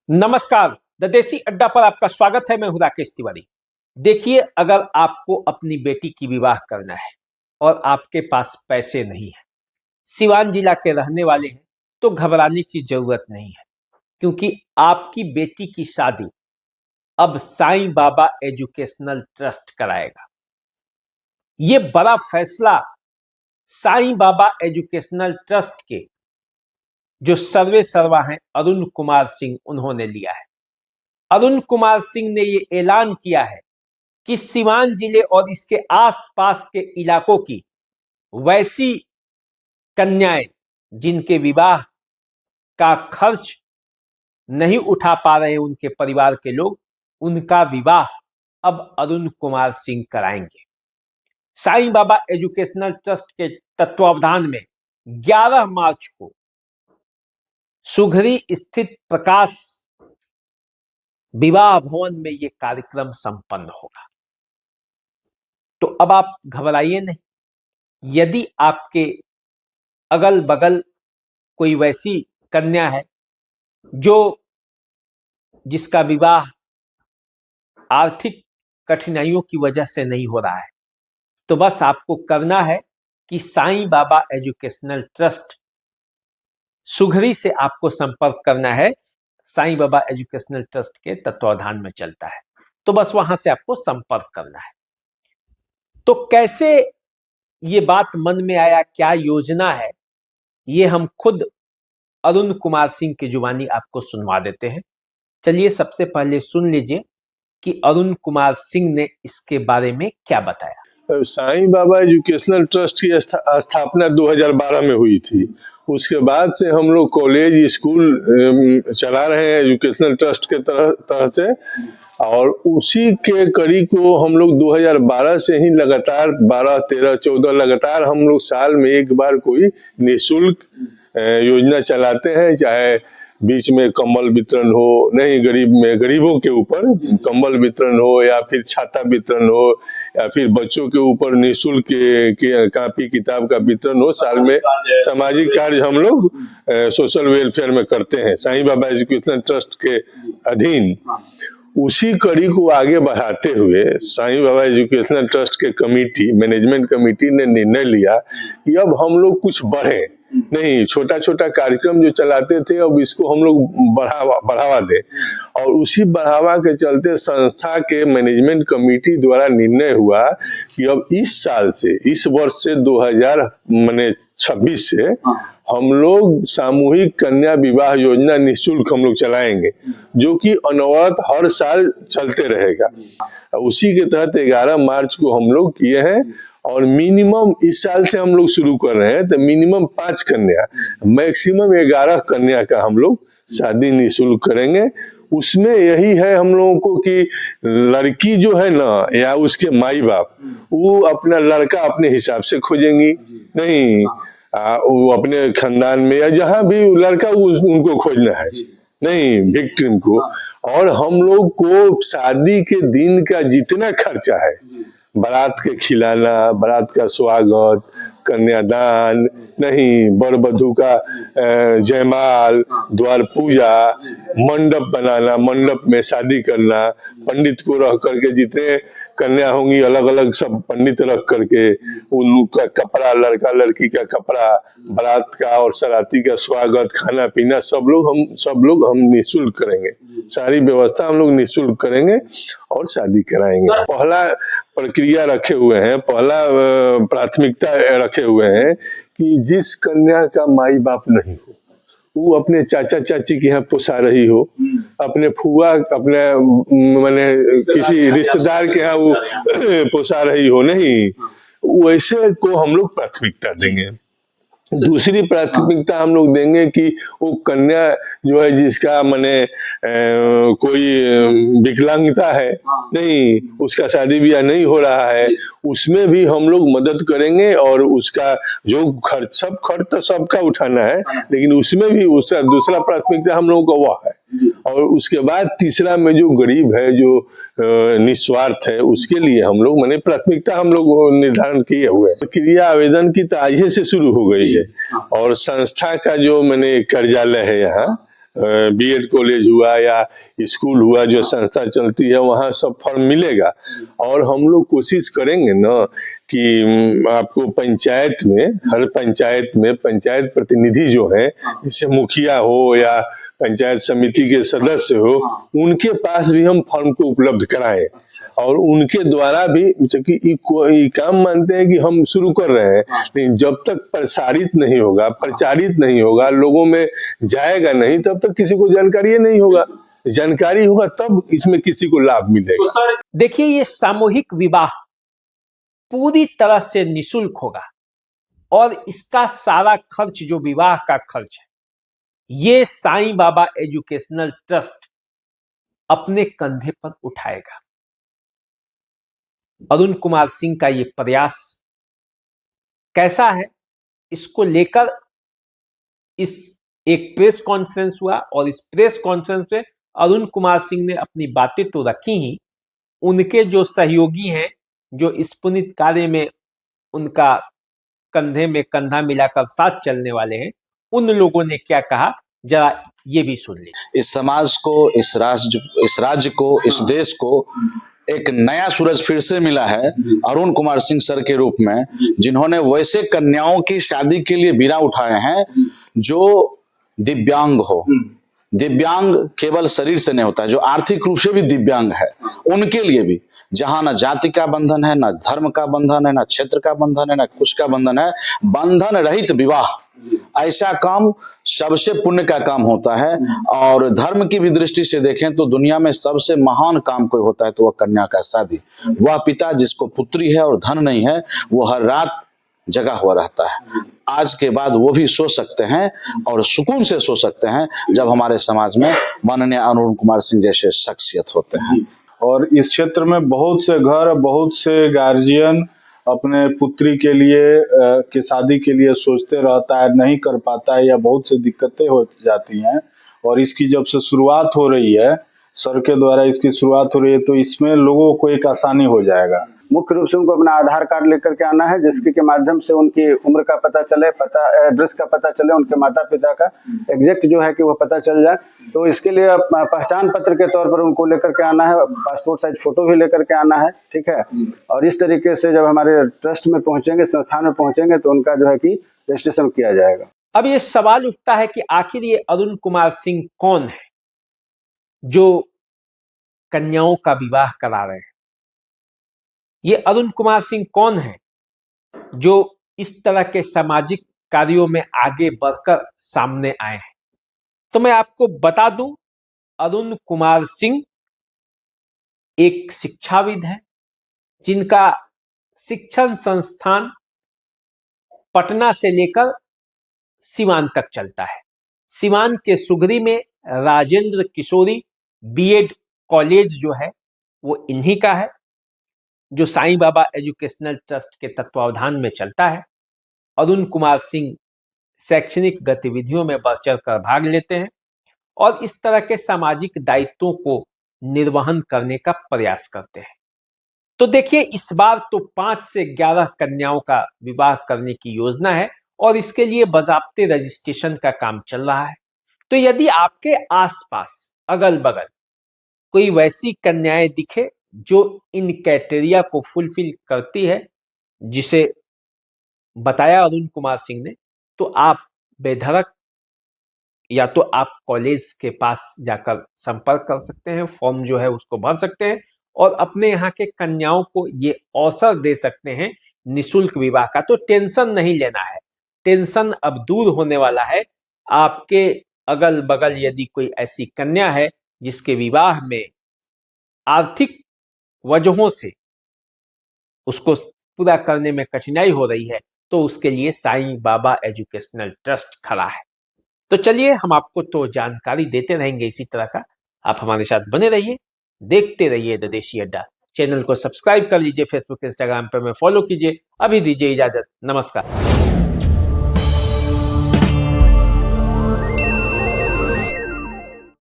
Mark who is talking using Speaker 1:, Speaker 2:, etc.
Speaker 1: नमस्कार। द देसी अड्डा पर आपका स्वागत है। मैं हूं राकेश तिवारी। देखिए, अगर आपको अपनी बेटी की विवाह करना है और आपके पास पैसे नहीं है, सिवान जिला के रहने वाले हैं, तो घबराने की जरूरत नहीं है, क्योंकि आपकी बेटी की शादी अब साईं बाबा एजुकेशनल ट्रस्ट कराएगा। ये बड़ा फैसला साईं बाबा एजुकेशनल ट्रस्ट के जो सर्वे सर्वा हैं अरुण कुमार सिंह, उन्होंने लिया है। अरुण कुमार सिंह ने ये ऐलान किया है कि सिवान जिले और इसके आसपास के इलाकों की वैसी कन्याएं जिनके विवाह का खर्च नहीं उठा पा रहे उनके परिवार के लोग, उनका विवाह अब अरुण कुमार सिंह कराएंगे। साईं बाबा एजुकेशनल ट्रस्ट के तत्वावधान में 11 मार्च को सुघरी स्थित प्रकाश विवाह भवन में यह कार्यक्रम संपन्न होगा। तो अब आप घबराइए नहीं। यदि आपके अगल बगल कोई वैसी कन्या है जिसका विवाह आर्थिक कठिनाइयों की वजह से नहीं हो रहा है, तो बस आपको करना है कि साईं बाबा एजुकेशनल ट्रस्ट सुघरी से आपको संपर्क करना है। साईं बाबा एजुकेशनल ट्रस्ट के तत्वावधान में चलता है, तो बस वहां से आपको संपर्क करना है। तो कैसे ये बात मन में आया, क्या योजना है, ये हम खुद अरुण कुमार सिंह की जुबानी आपको सुनवा देते हैं। चलिए सबसे पहले सुन लीजिए कि अरुण कुमार सिंह ने इसके बारे में क्या बताया।
Speaker 2: साईं बाबा एजुकेशनल ट्रस्ट की स्थापना 2012 में हुई थी। उसके बाद से हम लोग कॉलेज स्कूल चला रहे हैं एजुकेशनल ट्रस्ट के तरह से, और उसी के कड़ी को हम लोग 2012 से ही लगातार 12, 13, 14 लगातार हम लोग साल में एक बार कोई निःशुल्क योजना चलाते हैं। चाहे बीच में कंबल वितरण हो, नहीं गरीबों के ऊपर कंबल वितरण हो, या फिर छाता वितरण हो, या फिर बच्चों के ऊपर निःशुल्क कॉपी किताब का वितरण हो। साल में सामाजिक कार्य हम लोग सोशल वेलफेयर में करते हैं साईं बाबा एजुकेशनल ट्रस्ट के अधीन। उसी कड़ी को आगे बढ़ाते हुए साईं बाबा एजुकेशनल ट्रस्ट के मैनेजमेंट कमेटी ने निर्णय लिया कि अब हम लोग कुछ बढ़े, नहीं छोटा छोटा कार्यक्रम जो चलाते थे अब इसको हम लोग बढ़ावा दें। और उसी बढ़ावा के चलते संस्था के मैनेजमेंट कमेटी द्वारा निर्णय हुआ कि अब इस वर्ष से 2026 से हम लोग सामूहिक कन्या विवाह योजना निःशुल्क हम लोग चलाएंगे, जो कि अनवरत हर साल चलते रहेगा। उसी के तहत 11 मार्च को हम लोग किए हैं, और मिनिमम इस साल से हम लोग शुरू कर रहे हैं तो मिनिमम 5 कन्या, मैक्सिमम 11 कन्या का हम लोग शादी निःशुल्क करेंगे। उसमें यही है हम लोगों को कि लड़की जो है ना, या उसके माई बाप, वो अपना लड़का अपने हिसाब से खोजेंगी, नहीं वो अपने खानदान में या जहां भी लड़का उनको खोजना है, नहीं विक्टिम को। और हम लोग को शादी के दिन का जितना खर्चा है, बारात के खिलाना, बारात का स्वागत, कन्यादान, नहीं वर वधू का जयमाल, द्वार पूजा, मंडप बनाना, मंडप में शादी करना, पंडित को रख करके जितने कन्या होंगी अलग अलग सब पंडित रख करके उनका कपड़ा, लड़का लड़की का कपड़ा, बारात का और सराती का स्वागत, खाना पीना सब लोग हम निःशुल्क करेंगे। सारी व्यवस्था हम लोग निःशुल्क करेंगे और शादी कराएंगे। पहला प्रक्रिया रखे हुए हैं, पहला प्राथमिकता रखे हुए हैं कि जिस कन्या का माई बाप नहीं हो, वो अपने चाचा चाची के यहाँ पोसा रही हो, अपने फुआ, अपने माने किसी रिश्तेदार के यहाँ वो पोसा रही हो, नहीं वैसे को हम लोग प्राथमिकता देंगे। दूसरी प्राथमिकता हम लोग देंगे कि वो कन्या जो है जिसका माने कोई विकलांगता है, नहीं उसका शादी ब्याह नहीं हो रहा है, उसमें भी हम लोग मदद करेंगे। और उसका जो सब खर्च तो सबका उठाना है, लेकिन उसमें भी उसका दूसरा प्राथमिकता हम लोगों का वह है। और उसके बाद तीसरा में जो गरीब है, जो निस्वार्थ है, उसके लिए हम लोग माने प्राथमिकता हम लोग निर्धारण किए हुए हैं। प्रक्रिया आवेदन की तो आज से शुरू हो गई है, और संस्था का जो मैंने कार्यालय है यहाँ बीएड कॉलेज हुआ या स्कूल हुआ, जो संस्था चलती है वहाँ सब फॉर्म मिलेगा। और हम लोग कोशिश करेंगे ना कि आपको पंचायत में, हर पंचायत में पंचायत प्रतिनिधि जो है, जैसे मुखिया हो या पंचायत समिति के सदस्य हो, उनके पास भी हम फॉर्म को उपलब्ध कराएं और उनके द्वारा भी, ये काम मानते हैं कि हम शुरू कर रहे हैं, लेकिन जब तक प्रचारित नहीं होगा, लोगों में जाएगा नहीं, तब तक किसी को जानकारी नहीं होगा। जानकारी होगा तब इसमें किसी को लाभ मिलेगा।
Speaker 1: देखिए, ये सामूहिक विवाह पूरी तरह से निशुल्क होगा और इसका सारा खर्च, जो विवाह का खर्च है, ये साईं बाबा एजुकेशनल ट्रस्ट अपने कंधे पर उठाएगा। अरुण कुमार सिंह का ये प्रयास कैसा है, इसको लेकर इस एक प्रेस कॉन्फ्रेंस हुआ और इस प्रेस कॉन्फ्रेंस में अरुण कुमार सिंह ने अपनी बातें तो रखी ही, उनके जो सहयोगी हैं, जो इस पुनीत कार्य में उनका कंधे में कंधा मिलाकर साथ चलने वाले हैं, उन लोगों ने क्या कहा, जरा ये भी सुन लीजिए।
Speaker 3: इस समाज को, इस राज्य को, इस देश को एक नया सूरज फिर से मिला है अरुण कुमार सिंह सर के रूप में, जिन्होंने वैसे कन्याओं की शादी के लिए बीड़ा उठाए हैं जो दिव्यांग हो। दिव्यांग केवल शरीर से नहीं होता है, जो आर्थिक रूप से भी दिव्यांग है, उनके लिए भी, जहां न जाति का बंधन है, न धर्म का बंधन है, न क्षेत्र का बंधन है, न कुछ का बंधन है, बंधन रहित विवाह, ऐसा काम सबसे पुण्य का काम होता है। और धर्म की भी दृष्टि से देखें तो दुनिया में सबसे महान काम कोई होता है तो वह कन्या का शादी। वह पिता जिसको पुत्री है और धन नहीं है, वो हर रात जगा हुआ रहता है। आज के बाद वो भी सो सकते हैं और सुकून से सो सकते हैं जब हमारे समाज में माननीय अरुण कुमार सिंह जैसे शख्सियत होते हैं।
Speaker 4: और इस क्षेत्र में बहुत से घर, बहुत से गार्जियन अपने पुत्री के लिए के शादी के लिए सोचते रहता है, नहीं कर पाता है या बहुत से दिक्कतें हो जाती हैं। और इसकी जब से शुरुआत हो रही है, सर के द्वारा इसकी शुरुआत हो रही है, तो इसमें लोगों को एक आसानी हो जाएगा।
Speaker 5: मुख्य रूप से उनको अपना आधार कार्ड लेकर के आना है, जिसके के माध्यम से उनकी उम्र का पता चले, एड्रेस का पता चले, उनके माता पिता का एग्जैक्ट जो है कि वो पता चल जाए। तो इसके लिए पहचान पत्र के तौर पर उनको लेकर के आना है, पासपोर्ट साइज फोटो भी लेकर के आना है, ठीक है। और इस तरीके से जब हमारे ट्रस्ट में पहुंचेंगे, संस्थान में पहुंचेंगे, तो उनका जो है कि रजिस्ट्रेशन किया जाएगा।
Speaker 1: अब ये सवाल उठता है कि आखिर ये अरुण कुमार सिंह कौन है जो कन्याओं का विवाह करा रहे हैं? ये अरुण कुमार सिंह कौन है जो इस तरह के सामाजिक कार्यों में आगे बढ़कर सामने आए हैं? तो मैं आपको बता दूं, अरुण कुमार सिंह एक शिक्षाविद है, जिनका शिक्षण संस्थान पटना से लेकर सिवान तक चलता है। सिवान के सुगरी में राजेंद्र किशोरी बीएड कॉलेज जो है वो इन्हीं का है, जो साईं बाबा एजुकेशनल ट्रस्ट के तत्वावधान में चलता है। अरुण कुमार सिंह शैक्षणिक गतिविधियों में बढ़ चढ़ कर भाग लेते हैं और इस तरह के सामाजिक दायित्वों को निर्वहन करने का प्रयास करते हैं। तो देखिए, इस बार तो 5 से 11 कन्याओं का विवाह करने की योजना है और इसके लिए बाज़ाब्ते रजिस्ट्रेशन का काम चल रहा है। तो यदि आपके आसपास अगल बगल कोई वैसी कन्याएं दिखे जो इन क्राइटेरिया को फुलफिल करती है जिसे बताया अरुण कुमार सिंह ने, तो आप बेधड़क या तो आप कॉलेज के पास जाकर संपर्क कर सकते हैं, फॉर्म जो है उसको भर सकते हैं और अपने यहाँ के कन्याओं को ये अवसर दे सकते हैं निशुल्क विवाह का। तो टेंशन नहीं लेना है, टेंशन अब दूर होने वाला है। आपके अगल बगल यदि कोई ऐसी कन्या है जिसके विवाह में आर्थिक वजहों से उसको पूरा करने में कठिनाई हो रही है, तो उसके लिए साईं बाबा एजुकेशनल ट्रस्ट खड़ा है। तो चलिए, हम आपको तो जानकारी देते रहेंगे इसी तरह का। आप हमारे साथ बने रहिए, देखते रहिए द देशी अड्डा। चैनल को सब्सक्राइब कर लीजिए, फेसबुक इंस्टाग्राम पर में फॉलो कीजिए। अभी दीजिए इजाजत, नमस्कार।